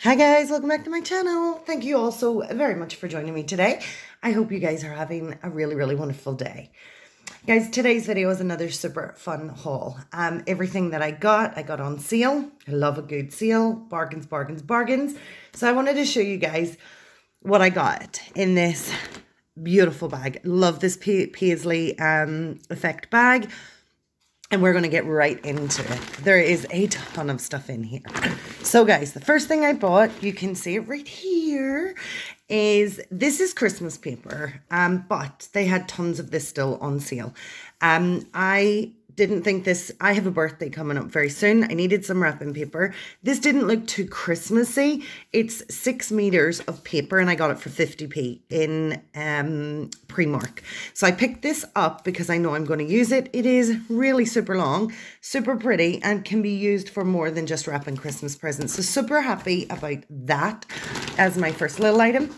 Hi guys, welcome back to my channel. Thank you all so very much for joining me today. I hope you guys are having a really wonderful day. Guys, today's video is another super fun haul. Everything that I got on sale. I love a good sale. Bargains. So I wanted to show you guys what I got in this beautiful bag. Love this paisley effect bag. And we're going to get right into it. There is a ton of stuff in here. So guys, the first thing I bought, you can see it right here, this is Christmas paper. But they had tons of this still on sale. I didn't think this, I have a birthday coming up very soon. I needed some wrapping paper. This didn't look too Christmassy. It's 6 meters of paper and I got it for 50p in Primark. So I picked this up because I know I'm going to use it. It is really super long, super pretty, and can be used for more than just wrapping Christmas presents. So super happy about that as my first little item.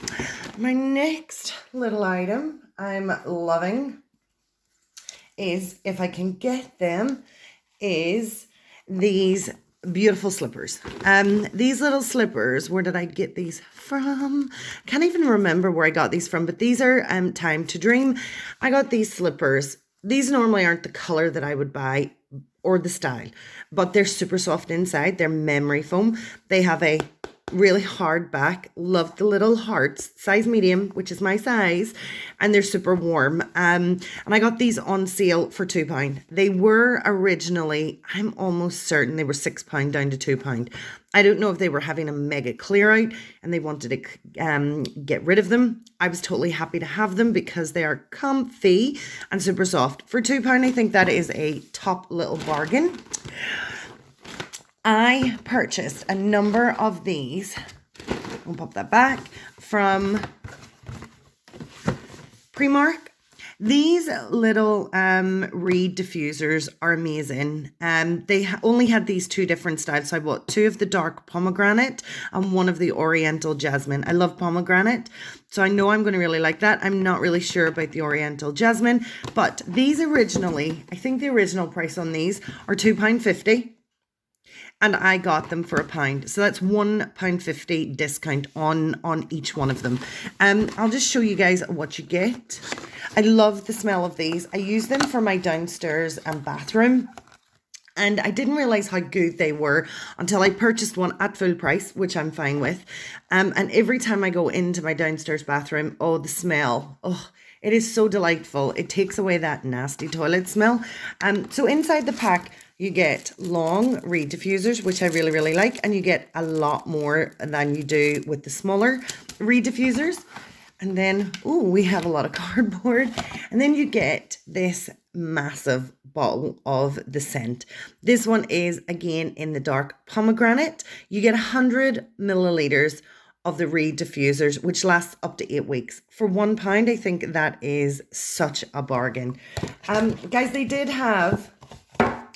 My next little item I'm loving is, if I can get them, is these beautiful slippers. These little slippers, where did I get these from? Can't even remember where I got these from, but these are Time to Dream. I got these slippers. These normally aren't the color that I would buy or the style, but they're super soft inside. They're memory foam. They have a really hard back. Love the little hearts, size medium, which is my size, and they're super warm. And I got these on sale for £2. They were originally, I'm almost certain they were £6 down to £2. I don't know if they were having a mega clear out and they wanted to get rid of them. I was totally happy to have them because they are comfy and super soft. For £2, I think that is a top little bargain. I purchased a number of these, I'll pop that back, from Primark. These little reed diffusers are amazing. They only had these two different styles, so I bought two of the dark pomegranate and one of the oriental jasmine. I love pomegranate, so I know I'm going to really like that. I'm not really sure about the oriental jasmine, but these originally, I think the original price on these are £2.50. And I got them for £1. So that's £1.50 discount on each one of them. I'll just show you guys what you get. I love the smell of these. I use them for my downstairs bathroom. And I didn't realize how good they were until I purchased one at full price, which I'm fine with. And every time I go into my downstairs bathroom, oh, the smell. Oh, it is so delightful. It takes away that nasty toilet smell. So inside the pack, you get long reed diffusers, which I really like, and you get a lot more than you do with the smaller reed diffusers. And then, oh, we have a lot of cardboard. And then you get this massive bottle of the scent. This one is, again, in the dark pomegranate. You get 100 milliliters of the reed diffusers, which lasts up to 8 weeks. For £1, I think that is such a bargain. Guys, they did have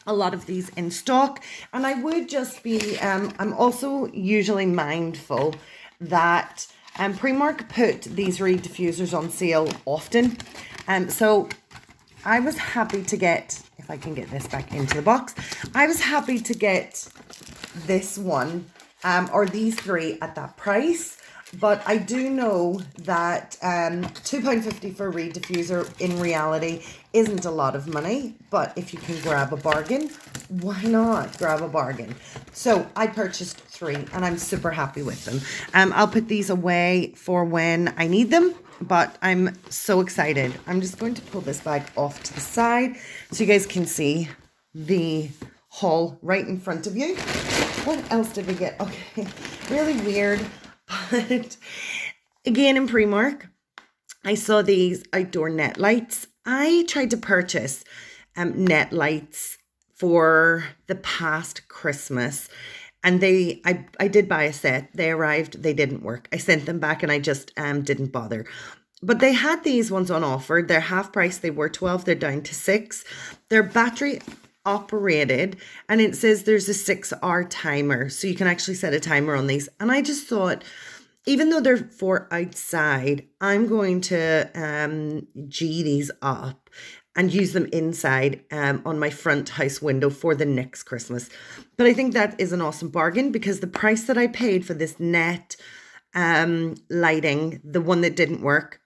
a lot of these in stock, and I would just be I'm also usually mindful that Primark put these reed diffusers on sale often, so I was happy to get, if I can get this back into the box, I was happy to get this one or these three at that price. But I do know that £2.50 for a reed diffuser in reality isn't a lot of money. But if you can grab a bargain, why not grab a bargain? So I purchased 3 and I'm super happy with them. I'll put these away for when I need them. But I'm so excited. I'm just going to pull this bag off to the side so you guys can see the haul right in front of you. What else did we get? Okay, really weird. But again, in Primark, I saw these outdoor net lights. I tried to purchase net lights for the past Christmas, and I did buy a set. They arrived, they didn't work. I sent them back and I just didn't bother. But they had these ones on offer. They're half price. They were 12. They're down to 6. They're battery operated, and it says there's a 6-hour timer, so you can actually set a timer on these. And I just thought, even though they're for outside, I'm going to G these up and use them inside on my front house window for the next Christmas. But I think that is an awesome bargain because the price that I paid for this net lighting, the one that didn't work,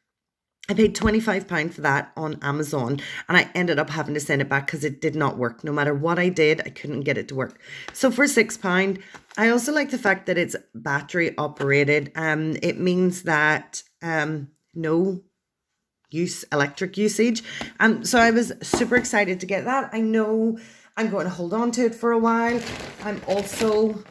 I paid £25 for that on Amazon, and I ended up having to send it back because it did not work. No matter what I did, I couldn't get it to work. So for £6, I also like the fact that it's battery operated. It means that no electric usage. So I was super excited to get that. I know I'm going to hold on to it for a while. I'm also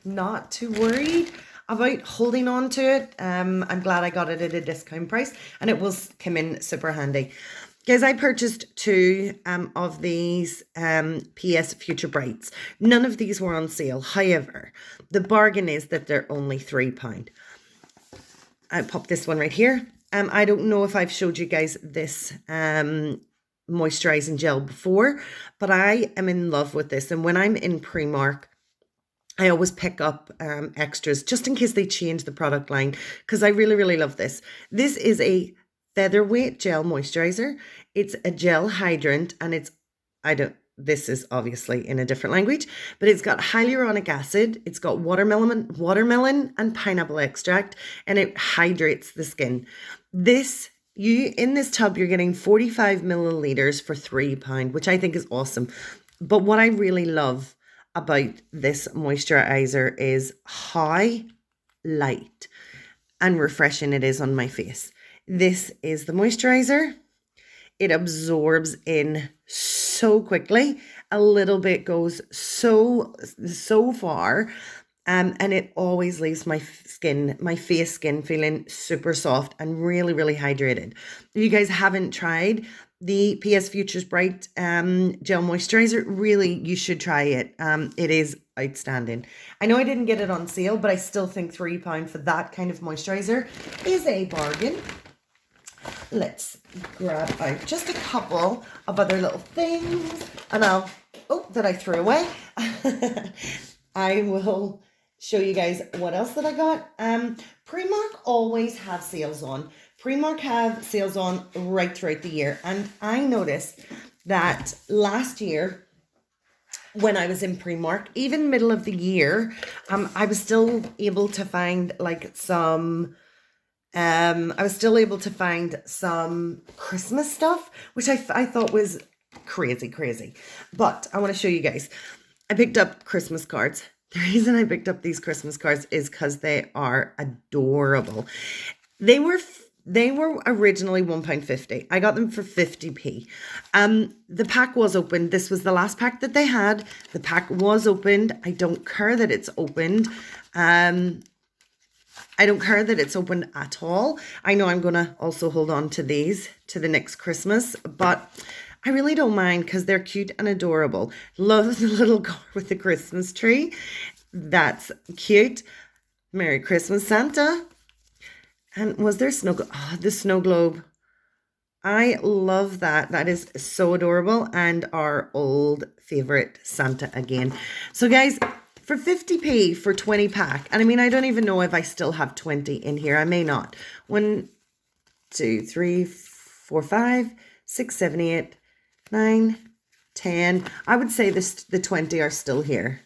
not too worried about holding on to it. I'm glad I got it at a discount price, and it will come in super handy. Guys, I purchased 2 of these PS Future Brights. None of these were on sale. However, the bargain is that they're only £3. I pop this one right here. I don't know if I've showed you guys this moisturizing gel before, but I am in love with this. And when I'm in Primark, I always pick up extras just in case they change the product line, because I really, really love this. This is a Featherweight Gel Moisturizer. It's a gel hydrant, and this is obviously in a different language, but it's got hyaluronic acid, it's got watermelon and pineapple extract, and it hydrates the skin. In this tub, you're getting 45 milliliters for £3, which I think is awesome. But what I really love about this moisturizer is how light and refreshing it is on my face. This is the moisturizer. It absorbs in so quickly. A little bit goes so far. And it always leaves my face skin feeling super soft and really, really hydrated. If you guys haven't tried the PS Futures Bright Gel Moisturizer, really, you should try it. It is outstanding. I know I didn't get it on sale, but I still think £3 for that kind of moisturizer is a bargain. Let's grab out just a couple of other little things, and that I threw away. I will show you guys what else that I got. Primark always have sales on. Primark have sales on right throughout the year. And I noticed that last year when I was in Primark, even middle of the year, I was still able to find some Christmas stuff, which I thought was crazy. But I want to show you guys. I picked up Christmas cards. The reason I picked up these Christmas cards is because they are adorable. They were originally £1.50. I got them for 50p. The pack was opened. This was the last pack that they had. The pack was opened. I don't care that it's opened. I don't care that it's open at all. I know I'm going to also hold on to these to the next Christmas, but I really don't mind because they're cute and adorable. Love the little car with the Christmas tree. That's cute. Merry Christmas, Santa. And was there the snow globe. I love that. That is so adorable. And our old favorite Santa again. So guys, for 50p for 20 pack. And I mean, I don't even know if I still have 20 in here. I may not. 1, 2, 3, 4, 5, 6, 7, 8, 9, 10. I would say the 20 are still here.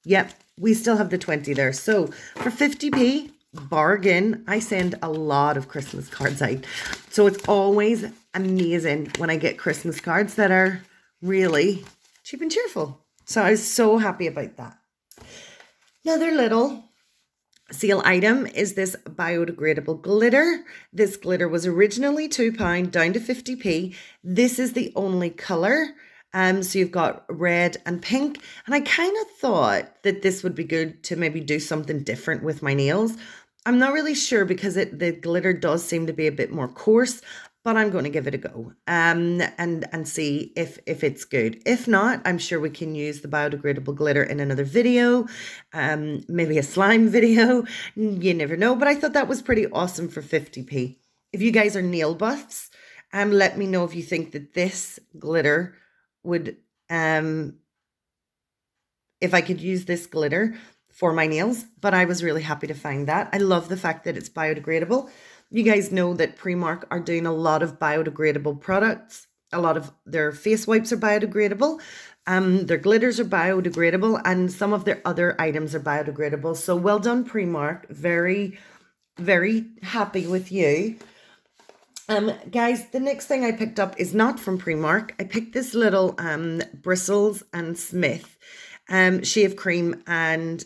Yep, we still have the 20 there. So for 50p, bargain. I send a lot of Christmas cards out. So it's always amazing when I get Christmas cards that are really cheap and cheerful. So I was so happy about that. Another little sale item is this biodegradable glitter. This glitter was originally £2 down to 50p. This is the only color. So you've got red and pink. And I kind of thought that this would be good to maybe do something different with my nails. I'm not really sure because the glitter does seem to be a bit more coarse, but I'm going to give it a go and see if it's good. If not, I'm sure we can use the biodegradable glitter in another video, maybe a slime video. You never know, but I thought that was pretty awesome for 50p. If you guys are nail buffs, let me know if you think that this glitter would, if I could use this glitter for my nails, but I was really happy to find that. I love the fact that it's biodegradable. You guys know that Primark are doing a lot of biodegradable products. A lot of their face wipes are biodegradable. Their glitters are biodegradable, and some of their other items are biodegradable. So well done, Primark. Very, very happy with you. Guys, the next thing I picked up is not from Primark. I picked this little Bristles and Smith shave cream and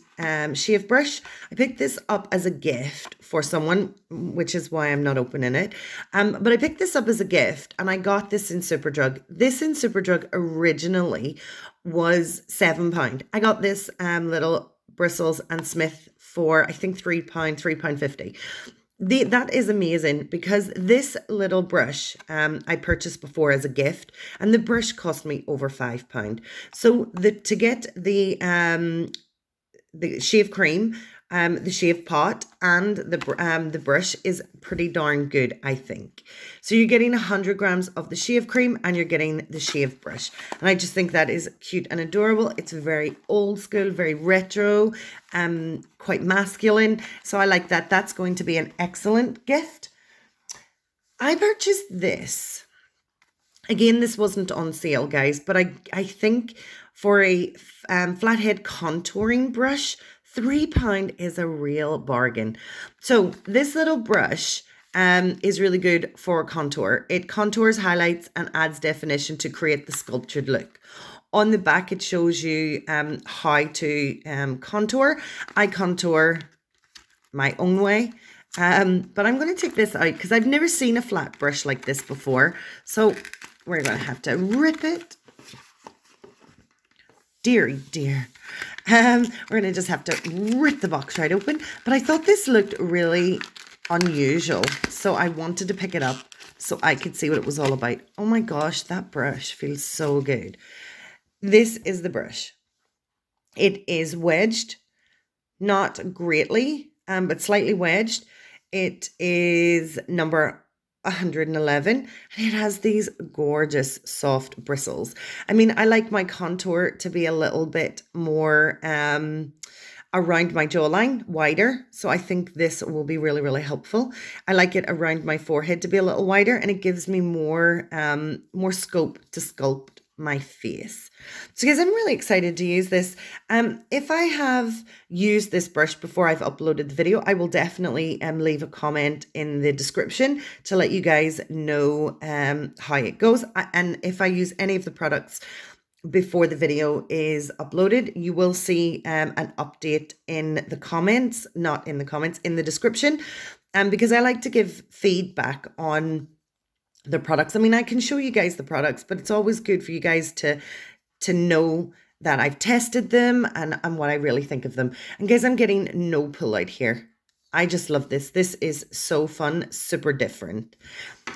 shave brush. I picked this up as a gift for someone, which is why I'm not opening it. But I picked this up as a gift, and I got this in Superdrug. This in Superdrug originally was £7. I got this little Bristles and Smith for, I think, £3, £3.50. That is amazing, because this little brush I purchased before as a gift, and the brush cost me over £5. So to get the shave cream, the shave pot, and the brush is pretty darn good, I think. So you're getting 100 grams of the shave cream, and you're getting the shave brush, and I just think that is cute and adorable. It's very old school, very retro, quite masculine, so I like that. That's going to be an excellent gift. I purchased this. Again, this wasn't on sale, guys, but I think for a flathead contouring brush, £3 is a real bargain. So this little brush is really good for contour. It contours, highlights, and adds definition to create the sculptured look. On the back, it shows you how to contour. I contour my own way. But I'm going to take this out because I've never seen a flat brush like this before. So we're going to have to rip it. Deary dear. We're going to just have to rip the box right open. But I thought this looked really unusual, so I wanted to pick it up so I could see what it was all about. Oh my gosh, that brush feels so good. This is the brush. It is wedged, not greatly, but slightly wedged. It is number 111, and it has these gorgeous soft bristles. I mean, I like my contour to be a little bit more around my jawline, wider, so I think this will be really, really helpful. I like it around my forehead to be a little wider, and it gives me more scope to sculpt my face. So guys, I'm really excited to use this. If I have used this brush before I've uploaded the video, I will definitely leave a comment in the description to let you guys know how it goes. And if I use any of the products before the video is uploaded, you will see an update in the comments, not in the comments, in the description, because I like to give feedback on the products. I mean, I can show you guys the products, but it's always good for you guys to know that I've tested them and what I really think of them. And guys, I'm getting no pull out here. I just love this. This is so fun, super different.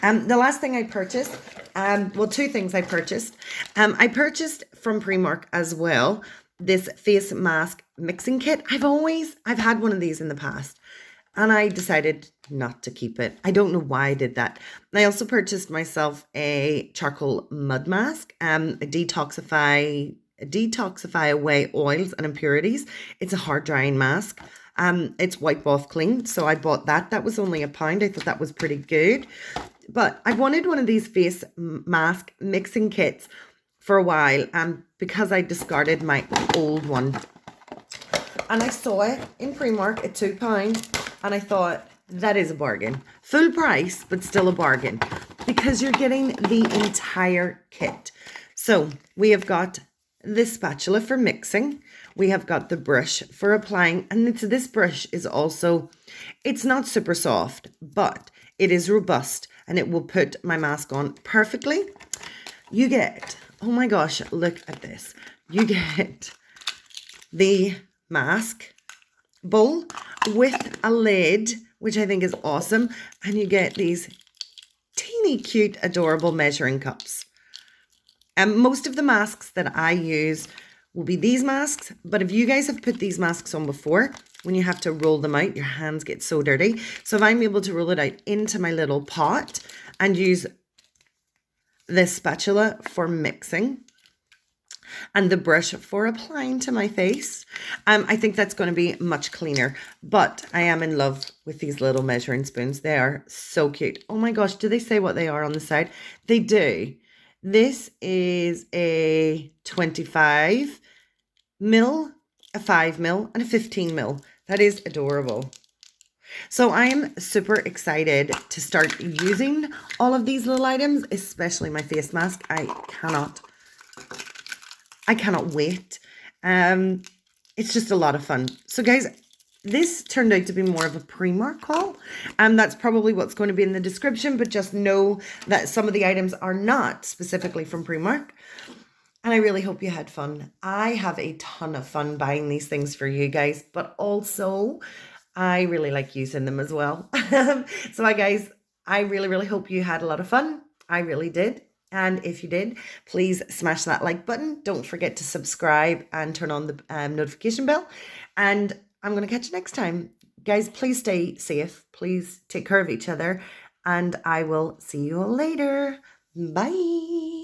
The last thing I purchased, well, two things I purchased. I purchased from Primark as well, this face mask mixing kit. I've had one of these in the past, and I decided not to keep it. I don't know why I did that. I also purchased myself a charcoal mud mask, detoxify away oils and impurities. It's a hard drying mask. It's wipe off clean, so I bought that. That was only £1. I thought that was pretty good. But I wanted one of these face mask mixing kits for a while, because I discarded my old one. And I saw it in Primark at £2, and I thought, that is a bargain. Full price, but still a bargain, because you're getting the entire kit. So we have got this spatula for mixing. We have got the brush for applying, and this brush is also, it's not super soft, but it is robust, and it will put my mask on perfectly. You get, oh my gosh, look at this. You get the mask bowl with a lid, which I think is awesome, and you get these teeny cute, adorable measuring cups. And most of the masks that I use will be these masks, but if you guys have put these masks on before, when you have to roll them out, your hands get so dirty. So if I'm able to roll it out into my little pot and use this spatula for mixing, and the brush for applying to my face. I think that's going to be much cleaner, but I am in love with these little measuring spoons. They are so cute. Oh my gosh, do they say what they are on the side? They do. This is a 25 mil, a 5 mil, and a 15 mil. That is adorable. So I'm super excited to start using all of these little items, especially my face mask. I cannot wait. It's just a lot of fun. So guys, this turned out to be more of a Primark haul. That's probably what's going to be in the description, but just know that some of the items are not specifically from Primark. And I really hope you had fun. I have a ton of fun buying these things for you guys, but also I really like using them as well. So guys, I really hope you had a lot of fun. I really did. And if you did, please smash that like button. Don't forget to subscribe and turn on the notification bell. And I'm going to catch you next time. Guys, please stay safe. Please take care of each other. And I will see you all later. Bye.